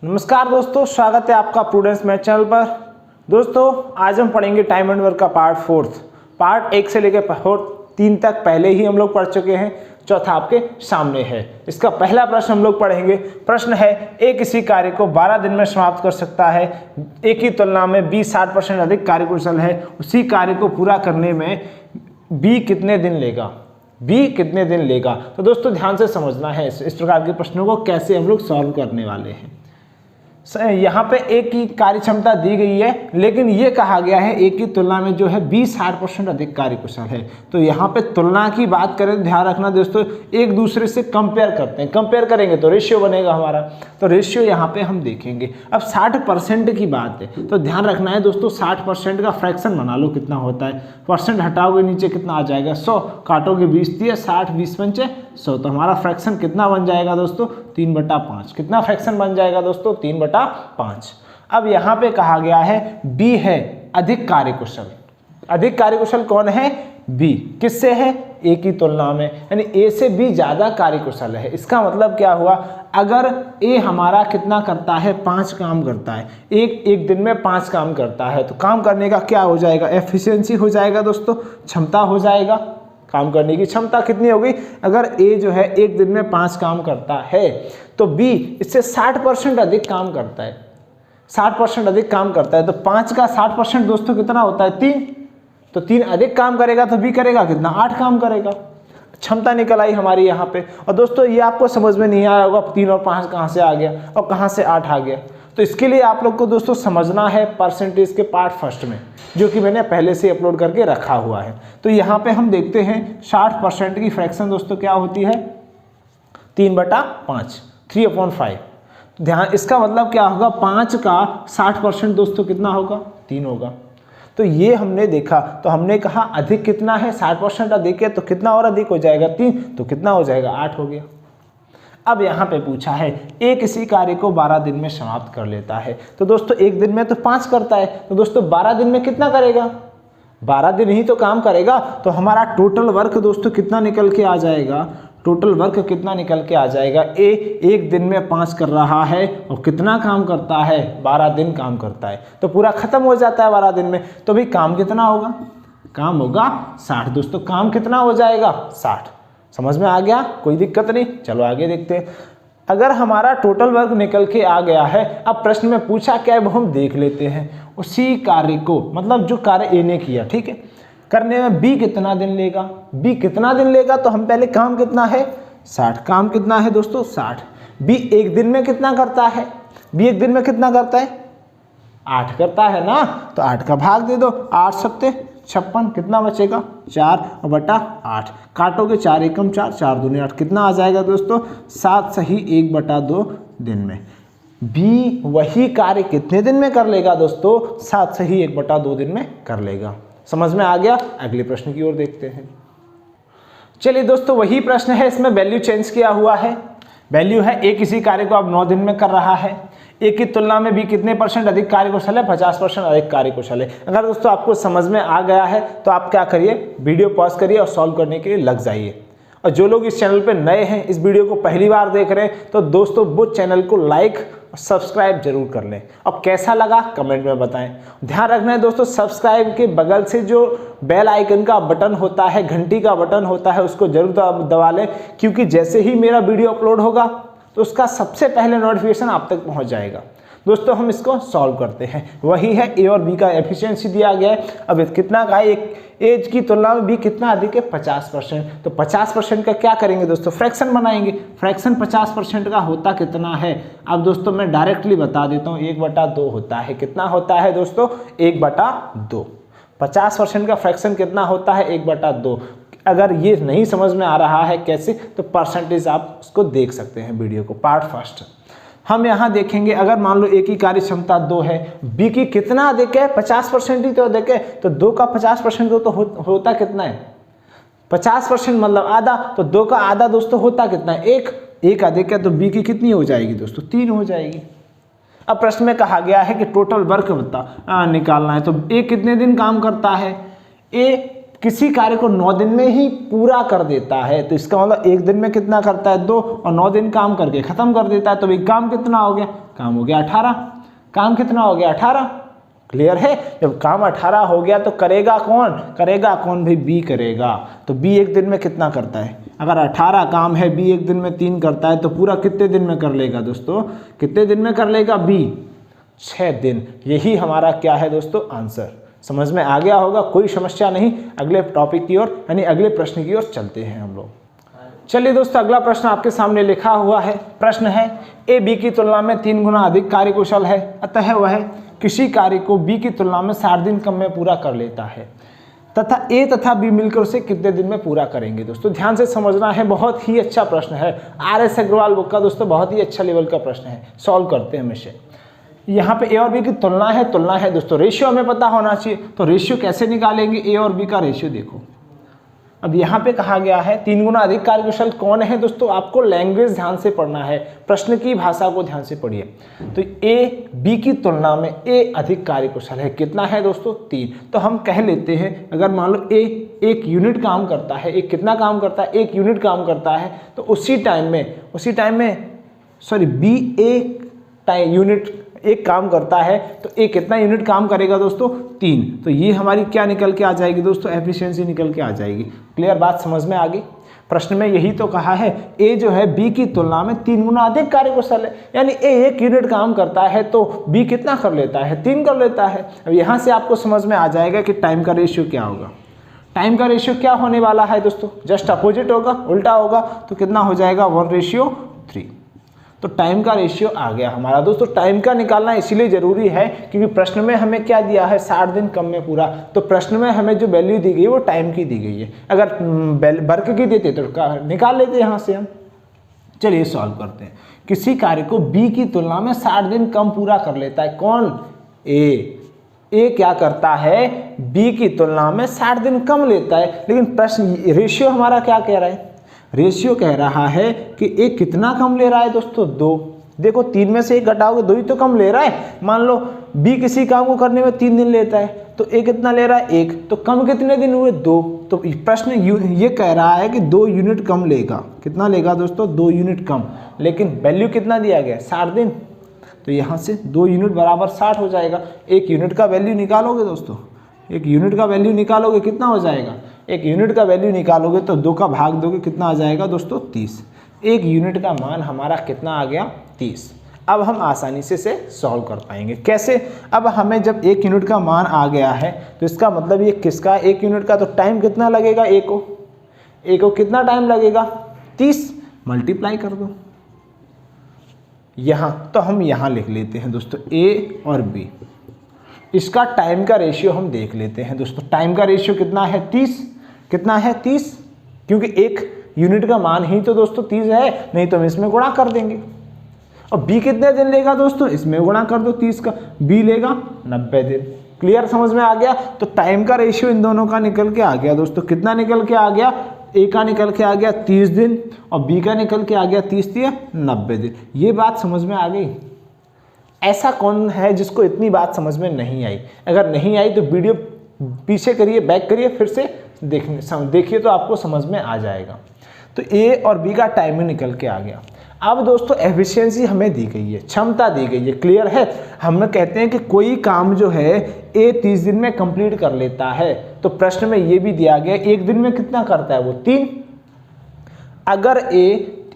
नमस्कार दोस्तों, स्वागत है आपका प्रूडेंस मैथ चैनल पर। दोस्तों आज हम पढ़ेंगे टाइम एंड वर्क का पार्ट 1 से लेकर पार्ट 3 तक पहले ही हम लोग पढ़ चुके हैं। चौथा आपके सामने है। इसका पहला प्रश्न हम लोग पढ़ेंगे। प्रश्न है, ए किसी कार्य को 12 दिन में समाप्त कर सकता है। ए की तुलना में बी 60% अधिक कार्यकुशल है। उसी कार्य को पूरा करने में बी कितने दिन लेगा। तो दोस्तों ध्यान से समझना है इस प्रकार के प्रश्नों को कैसे हम लोग सॉल्व करने वाले हैं। यहाँ पे ए की कार्य क्षमता दी गई है, लेकिन ये कहा गया है ए की तुलना में जो है बी 60% अधिक कार्यकुशल है। तो यहाँ पे तुलना की बात करें तो ध्यान रखना दोस्तों, एक दूसरे से कंपेयर करते हैं। कंपेयर करेंगे तो रेशियो बनेगा हमारा, तो रेशियो यहाँ पे हम देखेंगे। अब 60% की बात है तो ध्यान रखना है दोस्तों, 60% का फ्रैक्शन बना लो कितना होता है। परसेंट हटाओगे नीचे कितना आ जाएगा 100, काटोगे 20 दिया 60, 20 पंचे 100। तो हमारा फ्रैक्शन कितना बन जाएगा दोस्तों 3/5। कितना फ्रैक्शन बन जाएगा दोस्तों 3/5। अब यहाँ पे कहा गया है बी है अधिक कार्यकुशल। अधिक कार्यकुशल कौन है? बी। किससे है? ए की तुलना में, यानी ए से बी ज्यादा कार्यकुशल है। इसका मतलब क्या हुआ, अगर ए हमारा कितना करता है 5 काम करता है, एक दिन में 5 काम करता है, तो काम करने का क्या हो जाएगा, एफिशिएंसी हो जाएगा दोस्तों, क्षमता हो जाएगा। काम करने की क्षमता कितनी होगी, अगर ए जो है एक दिन में 5 काम करता है तो बी इससे 60% अधिक काम करता है। 60% अधिक काम करता है तो 5 का 60% दोस्तों कितना होता है 3। तो 3 अधिक काम करेगा तो बी करेगा कितना 8 काम करेगा। क्षमता निकल आई हमारी यहाँ पे। और दोस्तों ये आपको समझ में नहीं आया होगा 3 और 5 कहाँ से आ गया और कहाँ से 8 आ गया। तो इसके लिए आप लोग को दोस्तों समझना है परसेंटेज के पार्ट फर्स्ट में, जो कि मैंने पहले से अपलोड करके रखा हुआ है। तो यहाँ पे हम देखते हैं 60% की फ्रैक्शन दोस्तों क्या होती है 3/5, 3/5। ध्यान, इसका मतलब क्या होगा 5 का 60% दोस्तों कितना होगा 3 होगा। तो ये हमने देखा, तो हमने कहा अधिक कितना है 60% अधिक है, तो कितना और अधिक हो जाएगा 3, तो कितना हो जाएगा 8 हो गया। अब यहाँ पे पूछा है ए किसी कार्य को 12 दिन में समाप्त कर लेता है। तो दोस्तों एक दिन में तो 5 करता है, तो दोस्तों 12 दिन में कितना करेगा, 12 दिन ही तो काम करेगा। तो हमारा टोटल वर्क दोस्तों कितना निकल के आ जाएगा, टोटल वर्क कितना निकल के आ जाएगा, ए एक दिन में 5 कर रहा है और कितना काम करता है 12 दिन काम करता है, तो पूरा खत्म हो जाता है 12 दिन में। तो भाई काम कितना होगा, काम होगा 60 दोस्तों। काम कितना हो जाएगा 60। समझ में आ गया, कोई दिक्कत नहीं। चलो आगे देखते हैं। अगर हमारा टोटल वर्क निकल के आ गया है, अब प्रश्न में पूछा क्या है वो हम देख लेते हैं। उसी कार्य को, मतलब जो कार्य ए ने किया, ठीक है, करने में बी कितना दिन लेगा, बी कितना दिन लेगा, तो हम पहले काम कितना है 60। काम कितना है दोस्तों 60। बी एक दिन में कितना करता है, बी एक दिन में कितना करता है 8 करता है ना, तो 8 का भाग दे दो, 8 सत्ते 56, कितना बचेगा 4/8। काटोगे 4 एकम 4, 4 दूनी 8, कितना आ जाएगा दोस्तों 7 सही 1/2 दिन में। बी वही कार्य कितने दिन में कर लेगा दोस्तों 7 सही 1/2 दिन में कर लेगा। समझ में आ गया। अगले प्रश्न की ओर देखते हैं। चलिए दोस्तों वही प्रश्न है, इसमें वैल्यू चेंज किया हुआ है। वैल्यू है ए किसी कार्य को अब 9 दिन में कर रहा है। ए की तुलना में बी कितने % अधिक कार्यकुशल है, 50% अधिक कार्यकुशल है। अगर दोस्तों आपको समझ में आ गया है तो आप क्या करिए, वीडियो पॉज करिए और सॉल्व करने के लिए लग जाइए। और जो लोग इस चैनल पे नए हैं, इस वीडियो को पहली बार देख रहे हैं, तो दोस्तों वो चैनल को लाइक और सब्सक्राइब जरूर कर लें। और कैसा लगा कमेंट में बताएं। ध्यान रखना है दोस्तों, सब्सक्राइब के बगल से जो बेल आइकन का बटन होता है, घंटी का बटन होता है, उसको जरूर दबा लें, क्योंकि जैसे ही मेरा वीडियो अपलोड होगा तो उसका सबसे पहले नोटिफिकेशन आप तक पहुंच जाएगा। दोस्तों हम इसको सॉल्व करते हैं। वही है ए और बी का एफिशिएंसी दिया गया है। अब कितना का है, एक एज की तुलना में बी कितना अधिक है 50%। तो 50% का क्या करेंगे दोस्तों, फ्रैक्शन बनाएंगे। फ्रैक्शन 50% का होता कितना है, अब दोस्तों मैं डायरेक्टली बता देता हूँ 1/2 होता है। कितना होता है दोस्तों 1/2। 50% का फ्रैक्शन कितना होता है 1/2। अगर ये नहीं समझ में आ रहा है कैसे, तो परसेंटेज आप उसको देख सकते हैं वीडियो को, पार्ट फर्स्ट। हम यहाँ देखेंगे, अगर मान लो ए की कार्य क्षमता 2 है, बी की कितना अधिक है 50% ही तो अधिक है, तो 2 का 50% तो होता कितना है 50% मतलब आधा, तो 2 का आधा दोस्तों होता कितना है 1। 1 अधिक है तो बी की कितनी हो जाएगी दोस्तों 3 हो जाएगी। अब प्रश्न में कहा गया है कि टोटल वर्क निकालना है। तो ए कितने दिन काम करता है, ए किसी कार्य को 9 दिन में ही पूरा कर देता है, तो इसका मतलब एक दिन में कितना करता है 2 और 9 दिन काम करके खत्म कर देता है। तो भाई काम कितना हो गया, काम हो गया 18। काम कितना हो गया 18। क्लियर है। जब काम 18 हो गया तो करेगा कौन भाई बी करेगा। तो बी एक दिन में कितना करता है, अगर 18 काम है बी एक दिन में 3 करता है तो पूरा कितने दिन में कर लेगा दोस्तों, कितने दिन में कर लेगा बी 6 दिन। यही हमारा क्या है दोस्तों आंसर। समझ में आ गया होगा, कोई समस्या नहीं। अगले टॉपिक की ओर यानी अगले प्रश्न की ओर चलते हैं हम लोग। चलिए दोस्तों, अगला प्रश्न आपके सामने लिखा हुआ है। प्रश्न है ए बी की तुलना में 3 गुना अधिक कार्यकुशल है, अतः वह किसी कार्य को बी की तुलना में 60 दिन कम में पूरा कर लेता है तथा ए तथा बी मिलकर उसे कितने दिन में पूरा करेंगे। दोस्तों ध्यान से समझना है, बहुत ही अच्छा प्रश्न है। RS अग्रवाल बुक का दोस्तों बहुत ही अच्छा लेवल का प्रश्न है, सॉल्व करते हैं हमेशा। यहाँ पे ए और बी की तुलना है दोस्तों। रेशियो हमें पता होना चाहिए, तो रेशियो कैसे निकालेंगे, ए और बी का रेशियो देखो। अब यहाँ पे कहा गया है 3 गुना अधिक कार्यकुशल कौन है दोस्तों, आपको लैंग्वेज ध्यान से पढ़ना है, प्रश्न की भाषा को ध्यान से पढ़िए। तो ए बी की तुलना में ए अधिक कार्यकुशल है, कितना है दोस्तों 3। तो हम कह लेते हैं अगर मान लो ए 1 यूनिट काम करता है, एक कितना काम करता है 1 यूनिट काम करता है, तो उसी टाइम में बी 1 यूनिट एक काम करता है, तो एक कितना यूनिट काम करेगा दोस्तों 3। तो ये हमारी क्या निकल के आ जाएगी दोस्तों, एफिशिएंसी निकल के आ जाएगी। क्लियर बात समझ में आ गई। प्रश्न में यही तो कहा है ए जो है बी की तुलना में 3 गुना अधिक कार्यकुशल है, यानी ए 1 यूनिट काम करता है तो बी कितना कर लेता है 3 कर लेता है। अब यहाँ से आपको समझ में आ जाएगा कि टाइम का रेशियो क्या होगा। टाइम का रेशियो क्या होने वाला है दोस्तों, जस्ट अपोजिट होगा, उल्टा होगा। तो कितना हो जाएगा 1:3। तो टाइम का रेशियो आ गया हमारा। दोस्तों टाइम का निकालना इसलिए जरूरी है क्योंकि प्रश्न में हमें क्या दिया है 60 दिन कम में पूरा, तो प्रश्न में हमें जो वैल्यू दी गई है वो टाइम की दी गई है। अगर वर्क की देते तो निकाल लेते यहाँ से हम। चलिए सॉल्व करते हैं। किसी कार्य को बी की तुलना में 60 दिन कम पूरा कर लेता है, कौन ए क्या करता है बी की तुलना में 60 दिन कम लेता है। लेकिन प्रश्न रेशियो हमारा क्या कह रहा है, रेशियो कह रहा है कि ए कितना कम ले रहा है दोस्तों 2। देखो 3 में से 1 घटाओगे 2 ही तो कम ले रहा है। मान लो बी किसी काम को करने में 3 दिन लेता है तो ए कितना ले रहा है 1, तो कम कितने दिन हुए 2। तो प्रश्न ये कह रहा है कि 2 यूनिट कम लेगा। कितना लेगा दोस्तों 2 यूनिट कम, लेकिन वैल्यू कितना दिया गया 60 दिन। तो यहाँ से 2 यूनिट बराबर 60 हो जाएगा। 1 यूनिट का वैल्यू निकालोगे दोस्तों, 1 यूनिट का वैल्यू निकालोगे कितना हो जाएगा, 1 यूनिट का वैल्यू निकालोगे तो 2 का भाग दोगे कितना आ जाएगा दोस्तों 30। 1 यूनिट का मान हमारा कितना आ गया 30। अब हम आसानी से सॉल्व कर पाएंगे। कैसे, अब हमें जब 1 यूनिट का मान आ गया है तो इसका मतलब ये किसका 1 यूनिट का, तो टाइम कितना लगेगा ए को कितना टाइम लगेगा 30 मल्टीप्लाई कर दो यहाँ। तो हम यहाँ लिख लेते हैं दोस्तों ए और बी, इसका टाइम का रेशियो हम देख लेते हैं दोस्तों। टाइम का रेशियो कितना है 30, कितना है 30, क्योंकि 1 यूनिट का मान ही तो दोस्तों 30 है, नहीं तो हम इसमें गुणा कर देंगे। और बी कितने दिन लेगा दोस्तों, इसमें गुणा कर दो 30 का, बी लेगा 90 दिन। क्लियर समझ में आ गया। तो टाइम का रेशियो इन दोनों का निकल के आ गया दोस्तों, कितना निकल के आ गया, ए का निकल के आ गया 30 दिन और बी का निकल के आ गया 30 या 90 दिन। ये बात समझ में आ गई। ऐसा कौन है जिसको इतनी बात समझ में नहीं आई, अगर नहीं आई तो वीडियो पीछे करिए, बैक करिए, फिर से देखिए तो आपको समझ में आ जाएगा। तो ए और बी का टाइमिंग निकल के आ गया। अब दोस्तों एफिशिएंसी हमें दी गई है, क्षमता दी गई है। क्लियर है। हम कहते हैं कि कोई काम जो है ए 30 दिन में कंप्लीट कर लेता है, तो प्रश्न में ये भी दिया गया 1 दिन में कितना करता है वो 3। अगर ए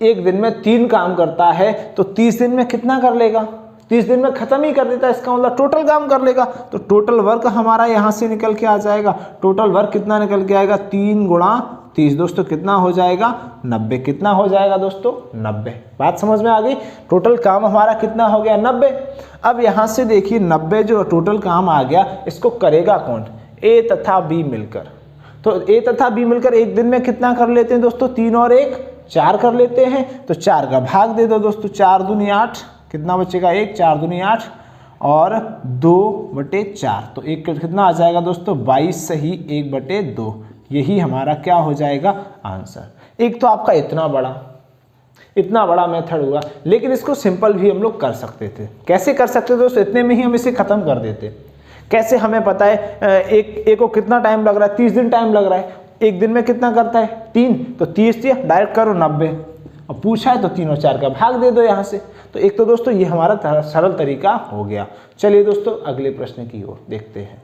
1 दिन में 3 काम करता है तो 30 दिन में कितना कर लेगा, 30 दिन में खत्म ही कर देता है, इसका मतलब टोटल काम कर लेगा। तो टोटल वर्क हमारा यहाँ से निकल के आ जाएगा। टोटल वर्क कितना निकल के आएगा 3 गुणा 30 दोस्तों कितना हो जाएगा 90। कितना हो जाएगा दोस्तों 90। बात समझ में आ गई। टोटल काम हमारा कितना हो गया 90। अब यहाँ से देखिए 90 जो टोटल काम आ गया, इसको करेगा कौन, ए तथा बी मिलकर। तो ए तथा बी मिलकर 1 दिन में कितना कर लेते हैं दोस्तों 3 और 1 4 कर लेते हैं। तो 4 का भाग दे दो दोस्तों, 4 दूनी 8, कितना बचेगा 1, 4 दूनी 8 और 2/4। तो 1 कितना आ जाएगा दोस्तों 22 सही 1/2। यही हमारा क्या हो जाएगा आंसर। एक तो आपका इतना बड़ा मेथड हुआ, लेकिन इसको सिंपल भी हम लोग कर सकते थे। कैसे कर सकते थे दोस्तों, इतने में ही हम इसे खत्म कर देते। कैसे हमें पता है एक को कितना टाइम लग रहा है, 30 दिन टाइम लग रहा है, एक दिन में कितना करता है 3, तो 30 दिया, डायरेक्ट करो 90, और पूछा है तो 3 और 4 का भाग दे दो यहाँ से। तो एक तो दोस्तों ये हमारा सरल तरीका हो गया। चलिए दोस्तों अगले प्रश्न की ओर देखते हैं।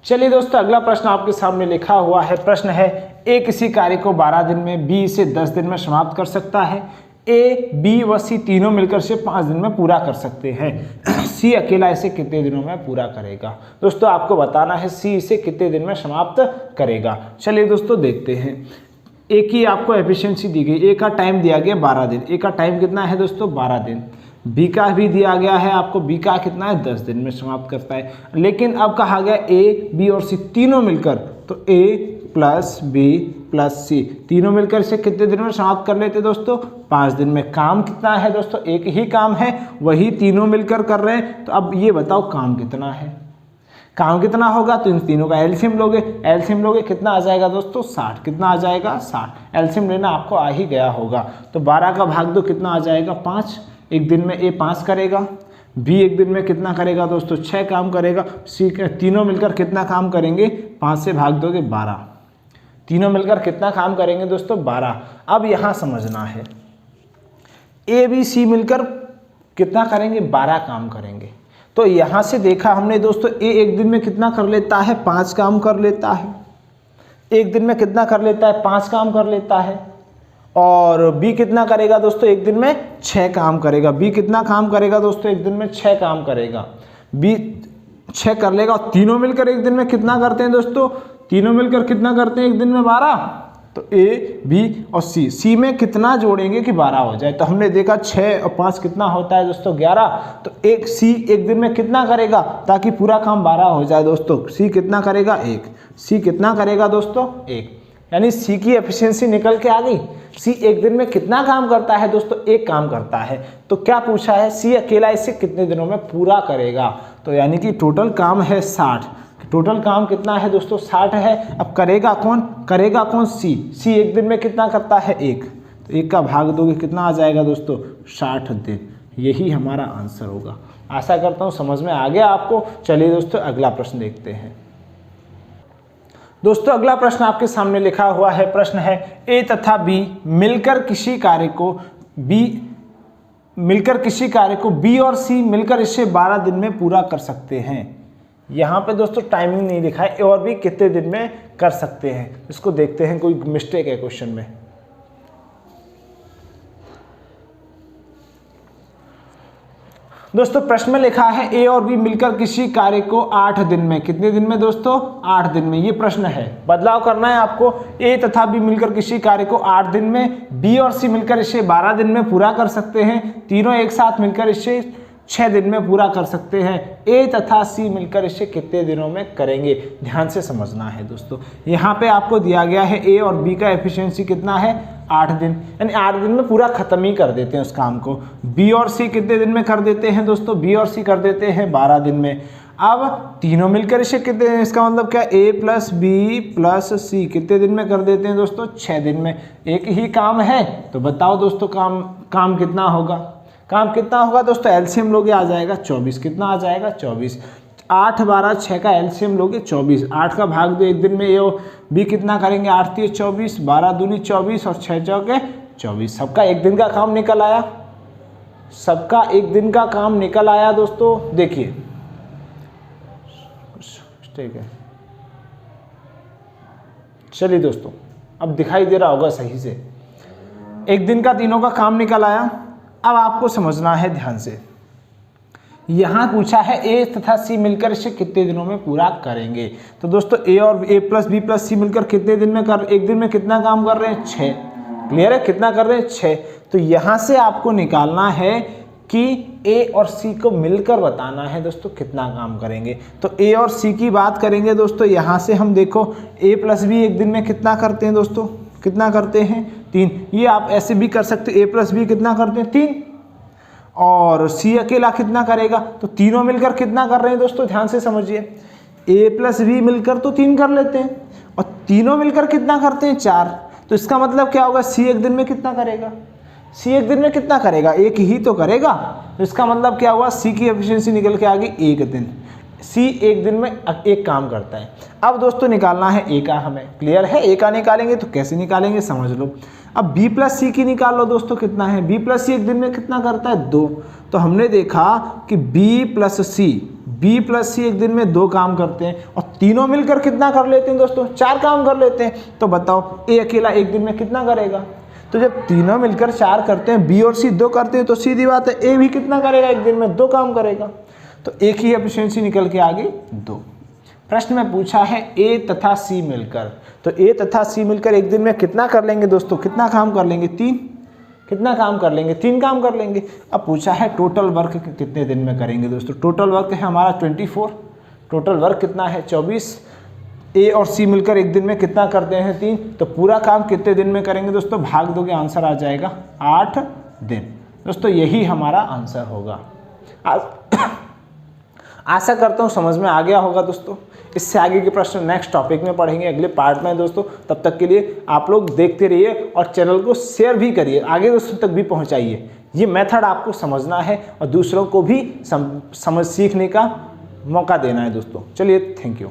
चलिए दोस्तों अगला प्रश्न आपके सामने लिखा हुआ है। प्रश्न है, ए किसी कार्य को 12 दिन में, बी इसे 10 दिन में समाप्त कर सकता है। ए, बी व सी तीनों मिलकर इसे 5 दिन में पूरा कर सकते हैं। सी अकेला इसे कितने दिनों में पूरा करेगा। दोस्तों आपको बताना है सी इसे कितने दिन में समाप्त करेगा। चलिए दोस्तों देखते हैं। ए की आपको एफिशिएंसी दी गई, ए का टाइम दिया गया 12 दिन, ए का टाइम कितना है दोस्तों 12 दिन। बी का भी दिया गया है आपको, बी का कितना है 10 दिन में समाप्त करता है। लेकिन अब कहा गया ए, बी और सी तीनों मिलकर, तो ए प्लस बी प्लस सी तीनों मिलकर इसे कितने दिन में समाप्त कर लेते दोस्तों 5 दिन में। काम कितना है दोस्तों, एक ही काम है, वही तीनों मिलकर कर रहे हैं। तो अब ये बताओ काम कितना है, काम कितना होगा, तो इन तीनों का एलसीएम लोगे, एलसीएम लोगे कितना आ जाएगा दोस्तों 60, कितना आ जाएगा 60। एलसीएम लेना आपको आ ही गया होगा। तो 12 का भाग दो कितना आ जाएगा 5, एक दिन में ए 5 करेगा, बी एक दिन में कितना करेगा दोस्तों 6 काम करेगा, सी तीनों मिलकर कितना काम करेंगे 5 से भाग दोगे 12, तीनों मिलकर कितना काम करेंगे दोस्तों 12। अब यहाँ समझना है ए बी सी मिलकर कितना करेंगे 12 काम करेंगे। तो यहाँ से देखा हमने दोस्तों ए एक दिन में कितना कर लेता है 5 काम कर लेता है, एक दिन में कितना कर लेता है 5 काम कर लेता है। और बी कितना करेगा दोस्तों एक दिन में 6 काम करेगा, बी कितना काम करेगा दोस्तों एक दिन में 6 काम करेगा, बी 6 कर लेगा। और तीनों मिलकर एक दिन में कितना करते हैं दोस्तों, तीनों मिलकर कितना करते हैं एक दिन में 12। तो ए बी और सी में कितना जोड़ेंगे कि 12 हो जाए। तो हमने देखा 6 और 5 कितना होता है दोस्तों 11। तो एक सी एक दिन में कितना करेगा ताकि पूरा काम 12 हो जाए दोस्तों, सी कितना करेगा 1, सी कितना करेगा दोस्तों 1, यानी सी की एफिशिएंसी निकल के आ गई। सी एक दिन में कितना काम करता है दोस्तों 1 काम करता है। तो क्या पूछा है सी अकेला इसे कितने दिनों में पूरा करेगा। तो यानी कि टोटल काम है 60, टोटल काम कितना है दोस्तों 60 है। अब करेगा कौन सी एक दिन में कितना करता है 1, तो 1 का भाग दोगे कितना आ जाएगा दोस्तों 60 दिन। यही हमारा आंसर होगा। आशा करता हूँ समझ में आ गया आपको। चलिए दोस्तों अगला प्रश्न देखते हैं। दोस्तों अगला प्रश्न आपके सामने लिखा हुआ है। प्रश्न है, ए तथा बी मिलकर किसी कार्य को बी और सी मिलकर इसे 12 दिन में पूरा कर सकते हैं। यहाँ पे दोस्तों टाइमिंग नहीं लिखा है, ए और बी कितने दिन में कर सकते हैं। इसको देखते हैं, कोई मिस्टेक है क्वेश्चन में। दोस्तों प्रश्न में लिखा है ए और बी मिलकर किसी कार्य को 8 दिन में, कितने दिन में दोस्तों 8 दिन में। ये प्रश्न है, बदलाव करना है आपको। ए तथा बी मिलकर किसी कार्य को 8 दिन में, बी और सी मिलकर इसे 12 दिन में पूरा कर सकते हैं, तीनों एक साथ मिलकर इसे 6 दिन में पूरा कर सकते हैं। ए तथा सी मिलकर इसे कितने दिनों में करेंगे, ध्यान से समझना है दोस्तों। यहाँ पे आपको दिया गया है ए और बी का एफिशिएंसी कितना है 8 दिन, यानी 8 दिन में पूरा खत्म ही कर देते हैं उस काम को। बी और सी कितने दिन में कर देते हैं दोस्तों, बी और सी कर देते हैं 12 दिन में। अब तीनों मिलकर इसे कितने दिन, इसका मतलब क्या ए प्लस बी प्लस सी कितने दिन में कर देते हैं दोस्तों 6 दिन में। एक ही काम है तो बताओ दोस्तों काम कितना होगा, काम कितना होगा दोस्तों। एलसीएम लोगे आ जाएगा 24, कितना आ जाएगा 24। 8 12 6 का एलसीएम लोगे 24, 8 का भाग दो एक दिन में ए और बी कितना करेंगे 8 3 24, 12 दूनी 24 और 6 चौके 24। सबका एक दिन का काम निकल आया, सबका एक दिन का काम निकल आया दोस्तों। देखिए ठीक है, चलिए दोस्तों अब दिखाई दे रहा होगा सही से, एक दिन का तीनों का काम निकल आया। अब आपको समझना है ध्यान से, यहां पूछा है ए तथा सी मिलकर इसे कितने दिनों में पूरा करेंगे। तो दोस्तों ए और ए प्लस बी प्लस सी मिलकर कितने दिन में एक दिन में कितना काम कर रहे हैं 6, क्लियर है, कितना कर रहे हैं 6। तो यहां से आपको निकालना है कि ए और सी को मिलकर बताना है दोस्तों कितना काम करेंगे। तो ए और सी की बात करेंगे दोस्तों, यहां से हम देखो ए प्लस बी एक दिन में कितना करते हैं दोस्तों, कितना करते हैं 3। ये आप ऐसे भी कर सकते, ए प्लस बी कितना करते हैं 3, और सी अकेला कितना करेगा। तो तीनों मिलकर कितना कर रहे हैं दोस्तों, ध्यान से समझिए। ए प्लस बी मिलकर तो 3 कर लेते हैं, और तीनों मिलकर कितना करते हैं 4। तो इसका मतलब क्या होगा, सी एक दिन में कितना करेगा, सी एक दिन में कितना करेगा, एक ही तो करेगा। तो इसका मतलब क्या हुआ, सी की एफिशिएंसी निकल के आ गई 1 दिन। सी एक दिन में एक काम करता है। अब दोस्तों निकालना है ए का, हमें क्लियर है, ए का निकालेंगे तो कैसे निकालेंगे समझ लो। अब बी प्लस सी की निकाल लो दोस्तों, कितना है, बी प्लस सी एक दिन में कितना करता है, 2। तो हमने देखा कि बी प्लस सी एक दिन में 2 काम करते हैं, और तीनों मिलकर कितना कर लेते हैं दोस्तों, 4 काम कर लेते हैं। तो बताओ ए अकेला एक दिन में कितना करेगा, तो जब तीनों मिलकर 4 करते हैं, बी और सी 2 करते हैं, तो सीधी बात है ए भी कितना करेगा, एक दिन में 2 काम करेगा। तो एक ही एफिशिएंसी निकल के आ गई 2। प्रश्न में पूछा है ए तथा सी मिलकर, तो ए तथा सी मिलकर एक दिन में कितना कर लेंगे दोस्तों, कितना काम कर लेंगे, 3। कितना काम कर लेंगे, 3 काम कर लेंगे। अब पूछा है टोटल वर्क कितने दिन में करेंगे दोस्तों, टोटल वर्क है हमारा 24, टोटल वर्क कितना है 24। ए और सी मिलकर एक दिन में कितना करते हैं, 3। तो पूरा काम कितने दिन में करेंगे दोस्तों, भाग दोगे आंसर आ जाएगा 8 दिन। दोस्तों यही हमारा आंसर होगा। आशा करता हूँ समझ में आ गया होगा दोस्तों। इससे आगे के प्रश्न नेक्स्ट टॉपिक में पढ़ेंगे, अगले पार्ट में दोस्तों। तब तक के लिए आप लोग देखते रहिए और चैनल को शेयर भी करिए, आगे दोस्तों तक भी पहुँचाइए। ये मेथड आपको समझना है और दूसरों को भी समझ सीखने का मौका देना है दोस्तों। चलिए, थैंक यू।